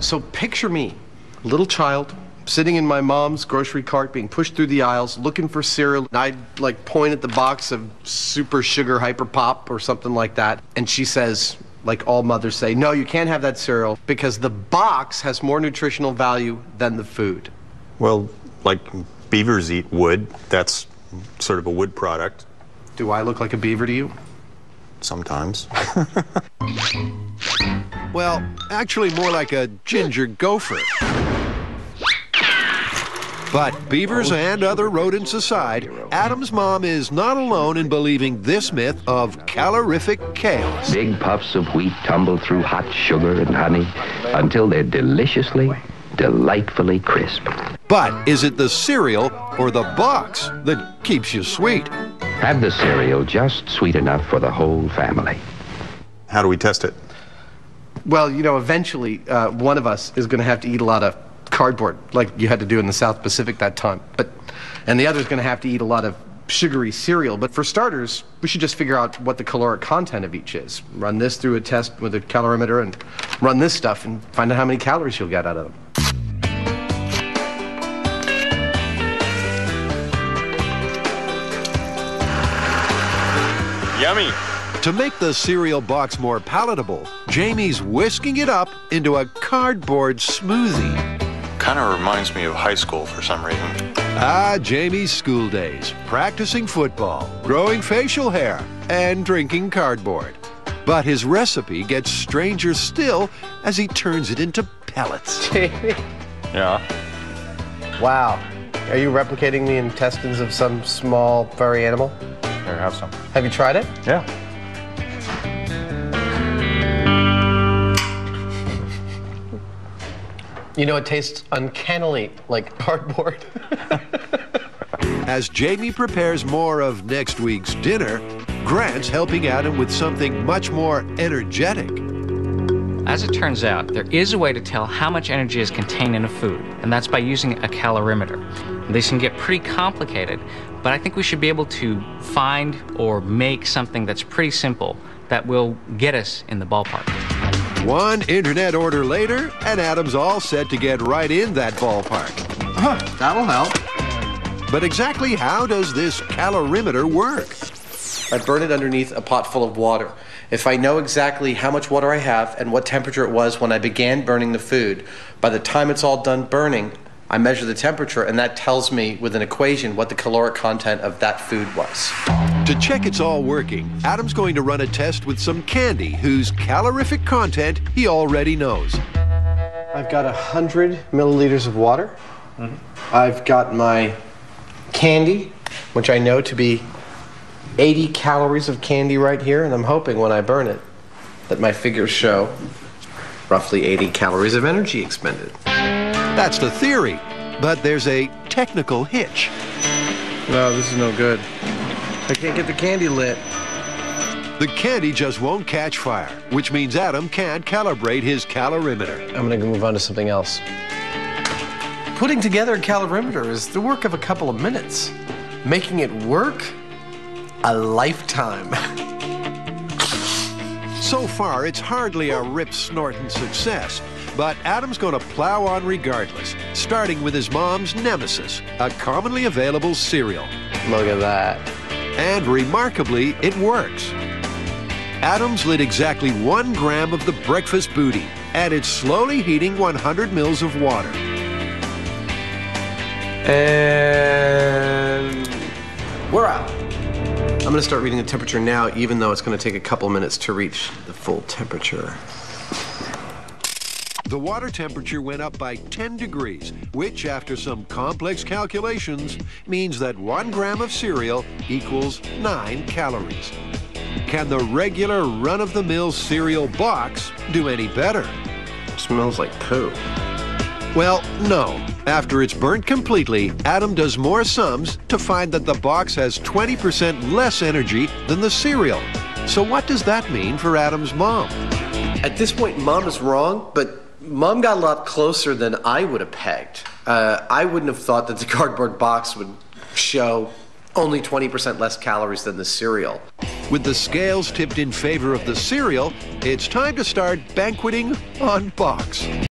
So picture me, little child, sitting in my mom's grocery cart, being pushed through the aisles, looking for cereal. And I'd like point at the box of Super Sugar Hyper Pop or something like that. And she says, like all mothers say, no, you can't have that cereal because the box has more nutritional value than the food. Well, like beavers eat wood. That's sort of a wood product. Do I look like a beaver to you? Sometimes. Well, actually more like a ginger gopher. But beavers and other rodents aside, Adam's mom is not alone in believing this myth of calorific chaos. Big puffs of wheat tumble through hot sugar and honey until they're deliciously, delightfully crisp. But is it the cereal or the box that keeps you sweet? Have the cereal just sweet enough for the whole family. How do we test it? Well, you know, eventually one of us is going to have to eat a lot of cardboard, like you had to do in the South Pacific that time. And the other is going to have to eat a lot of sugary cereal. But for starters, we should just figure out what the caloric content of each is. Run this through a test with a calorimeter and run this stuff and find out how many calories you'll get out of them. Yummy. To make the cereal box more palatable, Jamie's whisking it up into a cardboard smoothie. Kind of reminds me of high school for some reason. Ah, Jamie's school days, practicing football, growing facial hair, and drinking cardboard. But his recipe gets stranger still as he turns it into pellets. Jamie. Yeah. Wow. Are you replicating the intestines of some small furry animal? Here, have some. Have you tried it? Yeah. You know, it tastes uncannily like cardboard. As Jamie prepares more of next week's dinner, Grant's helping Adam with something much more energetic. As it turns out, there is a way to tell how much energy is contained in a food, and that's by using a calorimeter. These can get pretty complicated, but I think we should be able to find or make something that's pretty simple that will get us in the ballpark. One internet order later, and Adam's all set to get right in that ballpark. That'll help. But exactly how does this calorimeter work? I burn it underneath a pot full of water. If I know exactly how much water I have and what temperature it was when I began burning the food, by the time it's all done burning, I measure the temperature, and that tells me with an equation what the caloric content of that food was. To check it's all working, Adam's going to run a test with some candy whose calorific content he already knows. I've got 100 milliliters of water. I've got my candy, which I know to be 80 calories of candy right here, and I'm hoping when I burn it that my figures show roughly 80 calories of energy expended. That's the theory, but there's a technical hitch. No, this is no good. I can't get the candy lit. The candy just won't catch fire, which means Adam can't calibrate his calorimeter. I'm going to move on to something else. Putting together a calorimeter is the work of a couple of minutes. Making it work, a lifetime. So far, it's hardly a rip-snorting success, but Adam's going to plow on regardless, starting with his mom's nemesis, a commonly available cereal. Look at that. And remarkably, it works. Adam's lit exactly 1 gram of the breakfast booty, and it's slowly heating 100 mils of water. And we're out. I'm going to start reading the temperature now, even though it's going to take a couple minutes to reach the full temperature. The water temperature went up by 10 degrees, which, after some complex calculations, means that 1 gram of cereal equals 9 calories. Can the regular run-of-the-mill cereal box do any better? Smells like poo. Well, no. After it's burnt completely, Adam does more sums to find that the box has 20% less energy than the cereal. So what does that mean for Adam's mom? At this point, Mom is wrong, but Mom got a lot closer than I would have pegged. I wouldn't have thought that the cardboard box would show only 20% less calories than the cereal. With the scales tipped in favor of the cereal, it's time to start banqueting on box.